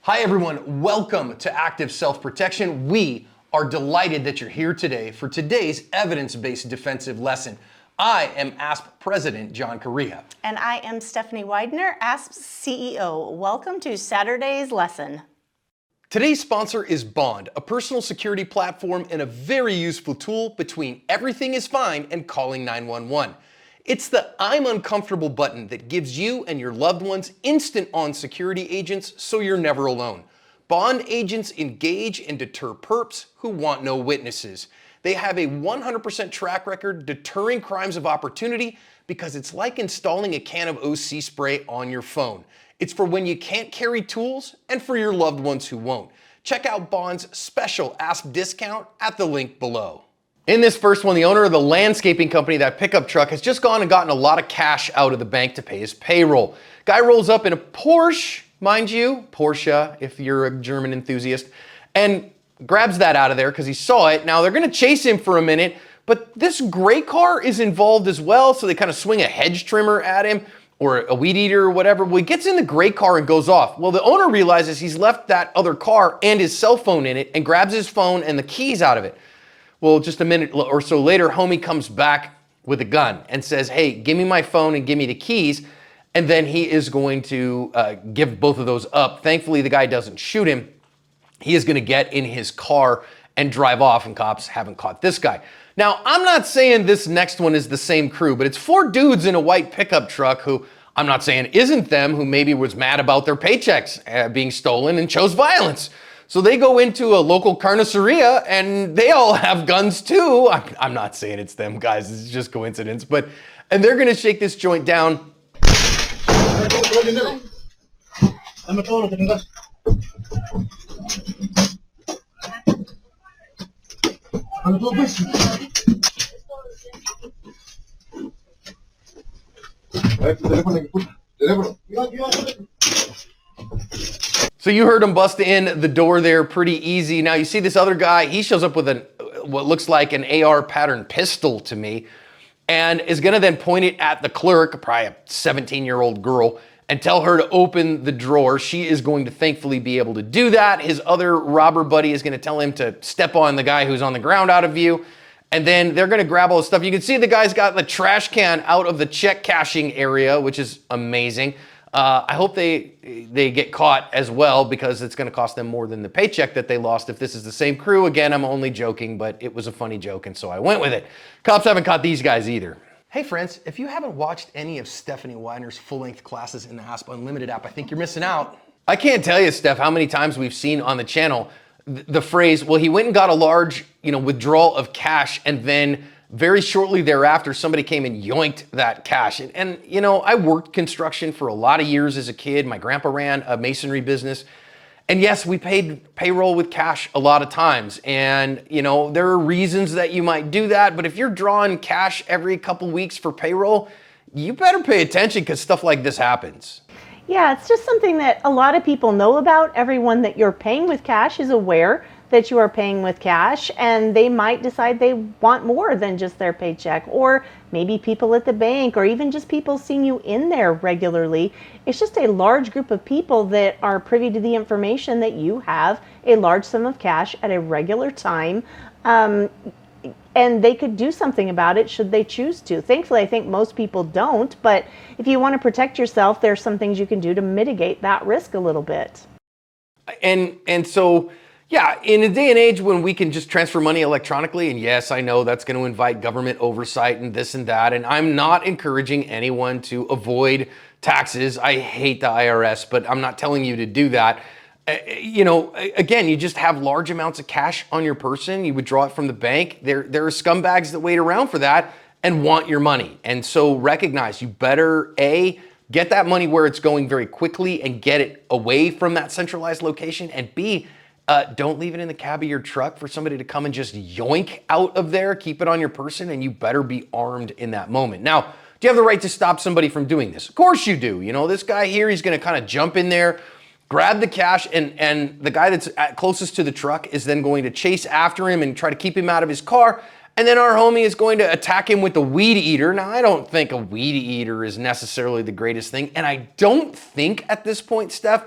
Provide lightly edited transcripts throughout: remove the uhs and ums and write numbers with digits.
Hi everyone, welcome to Active Self-Protection. We are delighted that you're here today for today's evidence-based defensive lesson. I am ASP President John Correa. And I am Stephanie Widener, ASP's CEO. Welcome to Saturday's lesson. Today's sponsor is Bond, a personal security platform and a very useful tool between everything is fine and calling 911. It's the I'm uncomfortable button that gives you and your loved ones instant on security agents so you're never alone. Bond agents engage and deter perps who want no witnesses. They have a 100% track record deterring crimes of opportunity because it's like installing a can of OC spray on your phone. It's for when you can't carry tools and for your loved ones who won't. Check out Bond's special ASP discount at the link below. In this first one, the owner of the landscaping company, that pickup truck, has just gone and gotten a lot of cash out of the bank to pay his payroll. Guy rolls up in a Porsche, mind you, Porsche if you're a German enthusiast, and grabs that out of there because he saw it. Now they're gonna chase him for a minute, but this gray car is involved as well, so they kind of swing a hedge trimmer at him or a weed eater or whatever. Well, he gets in the gray car and goes off. Well, the owner realizes he's left that other car and his cell phone in it and grabs his phone and the keys out of it. Well, just a minute or so later, homie comes back with a gun and says, hey, give me my phone and give me the keys. And then he is going to give both of those up. Thankfully, the guy doesn't shoot him. He is gonna get in his car and drive off, and cops haven't caught this guy. Now, I'm not saying this next one is the same crew, but it's four dudes in a white pickup truck who I'm not saying isn't them, who maybe was mad about their paychecks being stolen and chose violence. So they go into a local carniceria and they all have guns too. I'm not saying it's them, guys, it's just coincidence, and they're gonna shake this joint down. So you heard him bust in the door there pretty easy. Now you see this other guy, he shows up with what looks like an AR pattern pistol to me, and is gonna then point it at the clerk, probably a 17-year-old girl, and tell her to open the drawer. She is going to thankfully be able to do that. His other robber buddy is gonna tell him to step on the guy who's on the ground out of view, and then they're gonna grab all the stuff. You can see the guy's got the trash can out of the check cashing area, which is amazing. I hope they get caught as well, because it's gonna cost them more than the paycheck that they lost if this is the same crew. Again, I'm only joking, but it was a funny joke, and so I went with it. Cops haven't caught these guys either. Hey friends, if you haven't watched any of Stephanie Widener's full-length classes in the ASP Unlimited app, I think you're missing out. I can't tell you, Steph, how many times we've seen on the channel the phrase, well, he went and got a large, withdrawal of cash, and then very shortly thereafter, somebody came and yoinked that cash. And I worked construction for a lot of years as a kid. My grandpa ran a masonry business. And yes, we paid payroll with cash a lot of times. And there are reasons that you might do that, but if you're drawing cash every couple weeks for payroll, you better pay attention, because stuff like this happens. Yeah, it's just something that a lot of people know about. Everyone that you're paying with cash is aware that you are paying with cash, and they might decide they want more than just their paycheck, or maybe people at the bank, or even just people seeing you in there regularly. It's just a large group of people that are privy to the information that you have a large sum of cash at a regular time, and they could do something about it should they choose to. Thankfully, I think most people don't, but if you want to protect yourself, there's some things you can do to mitigate that risk a little bit. And so, yeah, in a day and age when we can just transfer money electronically, and yes, I know that's going to invite government oversight and this and that, and I'm not encouraging anyone to avoid taxes. I hate the IRS, but I'm not telling you to do that. Again, you just have large amounts of cash on your person. You withdraw it from the bank. There are scumbags that wait around for that and want your money. And so recognize you better, A, get that money where it's going very quickly and get it away from that centralized location, and B, don't leave it in the cab of your truck for somebody to come and just yoink out of there. Keep it on your person, and you better be armed in that moment. Now, do you have the right to stop somebody from doing this? Of course you do. This guy here, he's gonna kind of jump in there, grab the cash, and the guy that's closest to the truck is then going to chase after him and try to keep him out of his car. And then our homie is going to attack him with the weed eater. Now, I don't think a weed eater is necessarily the greatest thing. And I don't think at this point, Steph,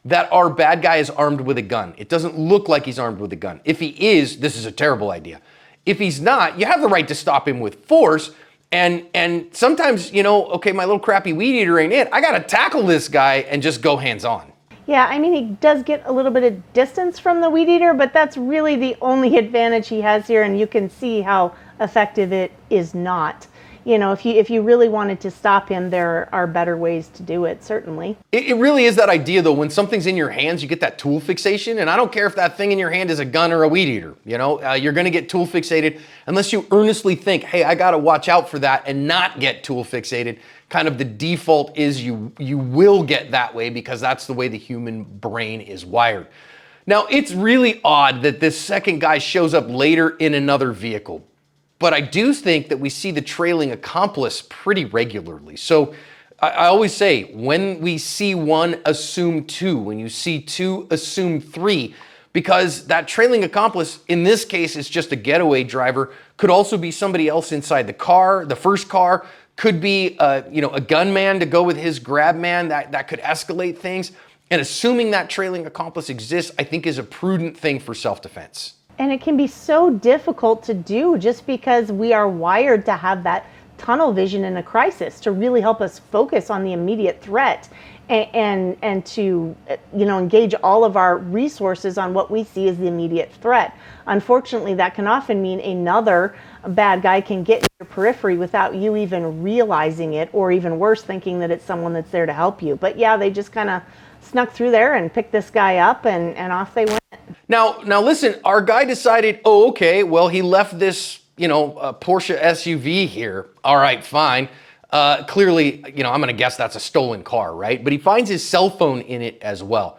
that our bad guy is armed with a gun. It doesn't look like he's armed with a gun. If he is, this is a terrible idea. If he's not, you have the right to stop him with force. And sometimes, okay, my little crappy weed eater ain't it. I got to tackle this guy and just go hands on. Yeah, I mean, he does get a little bit of distance from the weed eater, but that's really the only advantage he has here, and you can see how effective it is not. If you really wanted to stop him, there are better ways to do it, certainly. It really is that idea, though. When something's in your hands, you get that tool fixation, and I don't care if that thing in your hand is a gun or a weed eater. You're going to get tool fixated unless you earnestly think, hey, I got to watch out for that and not get tool fixated. Kind of the default is you will get that way because that's the way the human brain is wired. Now, it's really odd that this second guy shows up later in another vehicle. But I do think that we see the trailing accomplice pretty regularly. So I always say, when we see one, assume two. When you see two, assume three. Because that trailing accomplice, in this case, is just a getaway driver. Could also be somebody else inside the car, the first car. Could be a gunman to go with his grab man. That could escalate things. And assuming that trailing accomplice exists, I think is a prudent thing for self-defense. And it can be so difficult to do just because we are wired to have that tunnel vision in a crisis to really help us focus on the immediate threat and to engage all of our resources on what we see as the immediate threat. Unfortunately, that can often mean another bad guy can get in your periphery without you even realizing it, or even worse, thinking that it's someone that's there to help you. But yeah, they just kind of snuck through there and picked this guy up, and off they went. Now listen, our guy decided, okay, well, he left this, Porsche SUV here. All right, fine. Clearly, I'm going to guess that's a stolen car, right? But he finds his cell phone in it as well.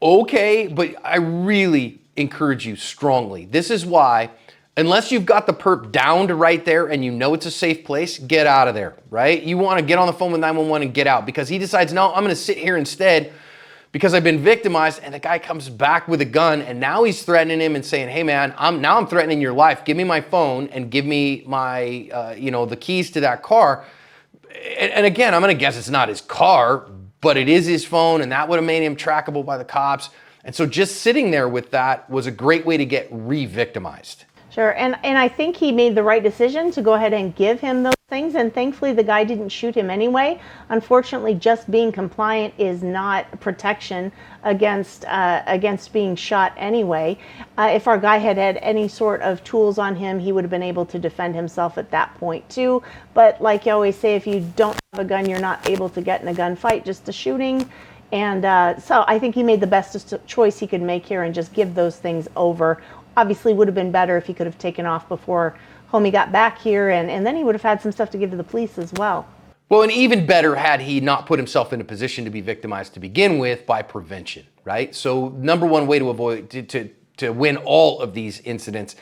Okay, but I really encourage you strongly. This is why, unless you've got the perp downed right there and you know it's a safe place, get out of there, right? You want to get on the phone with 911 and get out, because he decides, no, I'm going to sit here instead because I've been victimized, and the guy comes back with a gun, and now he's threatening him and saying, hey man, I'm threatening your life. Give me my phone and give me my, the keys to that car. And again, I'm going to guess it's not his car, but it is his phone, and that would have made him trackable by the cops. And so just sitting there with that was a great way to get re-victimized. Sure, and I think he made the right decision to go ahead and give him those things, and thankfully the guy didn't shoot him anyway. Unfortunately, just being compliant is not protection against being shot anyway. If our guy had had any sort of tools on him, he would have been able to defend himself at that point too. But like you always say, if you don't have a gun, you're not able to get in a gunfight, just a shooting. And so I think he made the best choice he could make here and just give those things over. Obviously would have been better if he could have taken off before homie got back here, and then he would have had some stuff to give to the police as well. Well, and even better had he not put himself in a position to be victimized to begin with by prevention, right? So number one way to avoid, to win all of these incidents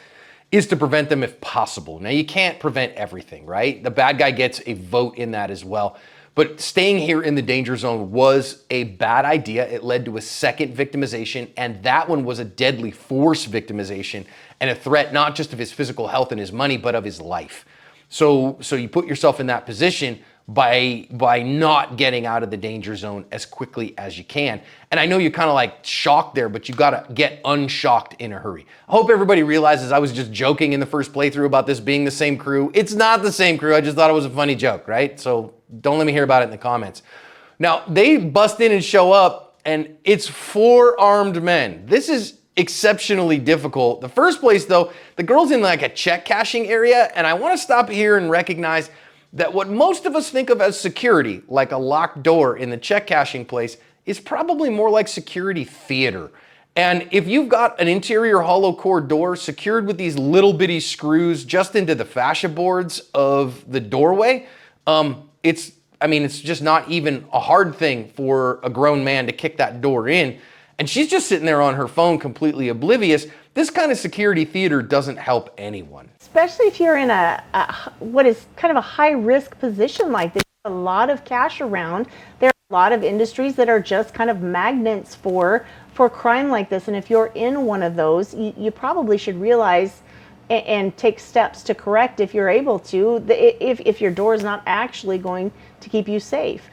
is to prevent them if possible. Now, you can't prevent everything, right? The bad guy gets a vote in that as well. But staying here in the danger zone was a bad idea. It led to a second victimization, and that one was a deadly force victimization and a threat not just of his physical health and his money, but of his life. So you put yourself in that position by not getting out of the danger zone as quickly as you can. And I know you're kind of like shocked there, but you got to get unshocked in a hurry. I hope everybody realizes I was just joking in the first playthrough about this being the same crew. It's not the same crew. I just thought it was a funny joke, right? So don't let me hear about it in the comments. Now, they bust in and show up, and it's 4 armed men. This is exceptionally difficult. The first place, though, the girl's in like a check cashing area, and I want to stop here and recognize that what most of us think of as security, like a locked door in the check cashing place, is probably more like security theater. And if you've got an interior hollow core door secured with these little bitty screws just into the fascia boards of the doorway, it's just not even a hard thing for a grown man to kick that door in. And she's just sitting there on her phone completely oblivious. This kind of security theater doesn't help anyone. Especially if you're in what is kind of a high-risk position like this. There's a lot of cash around. There are a lot of industries that are just kind of magnets for crime like this. And if you're in one of those, you probably should realize and take steps to correct if you're able to, if your door is not actually going to keep you safe.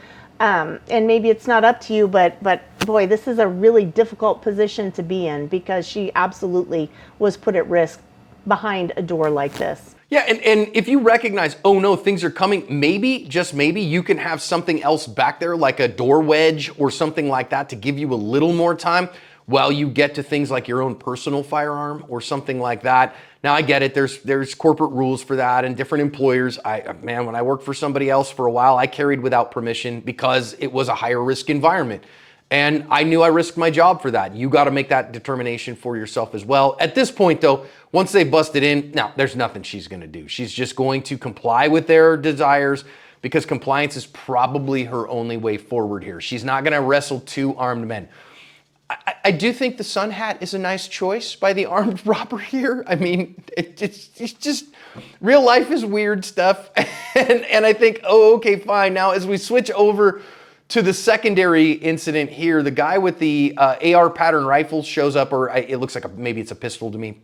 And maybe it's not up to you, but boy, this is a really difficult position to be in because she absolutely was put at risk behind a door like this. Yeah, and if you recognize, oh no, things are coming, maybe, just maybe, you can have something else back there, like a door wedge or something like that, to give you a little more time while you get to things like your own personal firearm or something like that. Now, I get it, there's corporate rules for that and different employers. Man, when I worked for somebody else for a while, I carried without permission because it was a higher risk environment. And I knew I risked my job for that. You got to make that determination for yourself as well. At this point, though, once they busted in, now there's nothing she's going to do. She's just going to comply with their desires because compliance is probably her only way forward here. She's not going to wrestle two armed men. I do think the sun hat is a nice choice by the armed robber here. I mean, it's just, real life is weird stuff. And I think, oh, okay, fine. Now, as we switch over to the secondary incident here, the guy with the AR pattern rifle shows up, or it looks like maybe it's a pistol to me,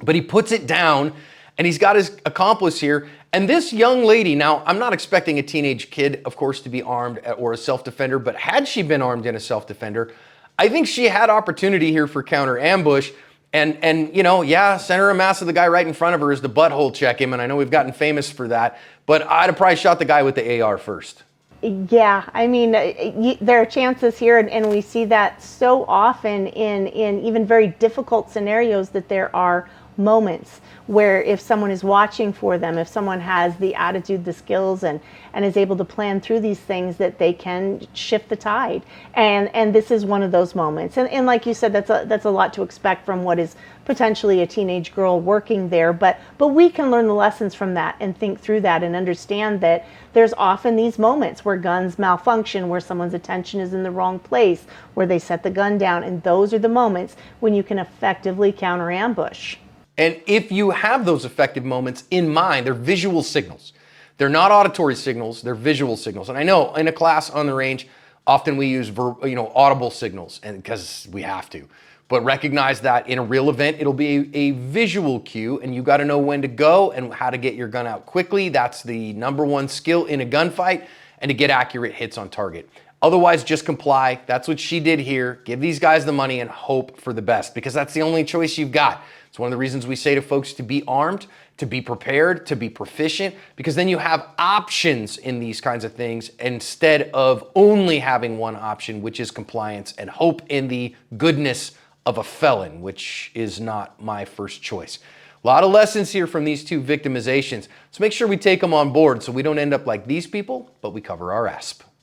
but he puts it down and he's got his accomplice here. And this young lady, now I'm not expecting a teenage kid, of course, to be armed or a self-defender, but had she been armed in a self-defender, I think she had opportunity here for counter ambush. And you know, yeah, center of mass of the guy right in front of her is the butthole check him, and I know we've gotten famous for that, but I'd have probably shot the guy with the AR first. Yeah, I mean, there are chances here, and we see that so often in even very difficult scenarios, that there are moments where if someone is watching for them, if someone has the attitude, the skills, and is able to plan through these things, that they can shift the tide. And this is one of those moments. And like you said, that's a lot to expect from what is potentially a teenage girl working there. But we can learn the lessons from that and think through that and understand that there's often these moments where guns malfunction, where someone's attention is in the wrong place, where they set the gun down. And those are the moments when you can effectively counter ambush. And if you have those effective moments in mind, they're visual signals. They're not auditory signals, they're visual signals. And I know in a class on the range, often we use audible signals, and because we have to. But recognize that in a real event, it'll be a visual cue, and you got to know when to go and how to get your gun out quickly. That's the number one skill in a gunfight, and to get accurate hits on target. Otherwise, just comply. That's what she did here. Give these guys the money and hope for the best, because that's the only choice you've got. It's one of the reasons we say to folks to be armed, to be prepared, to be proficient, because then you have options in these kinds of things instead of only having one option, which is compliance and hope in the goodness of a felon, which is not my first choice. A lot of lessons here from these two victimizations. So make sure we take them on board so we don't end up like these people, but we cover our asp.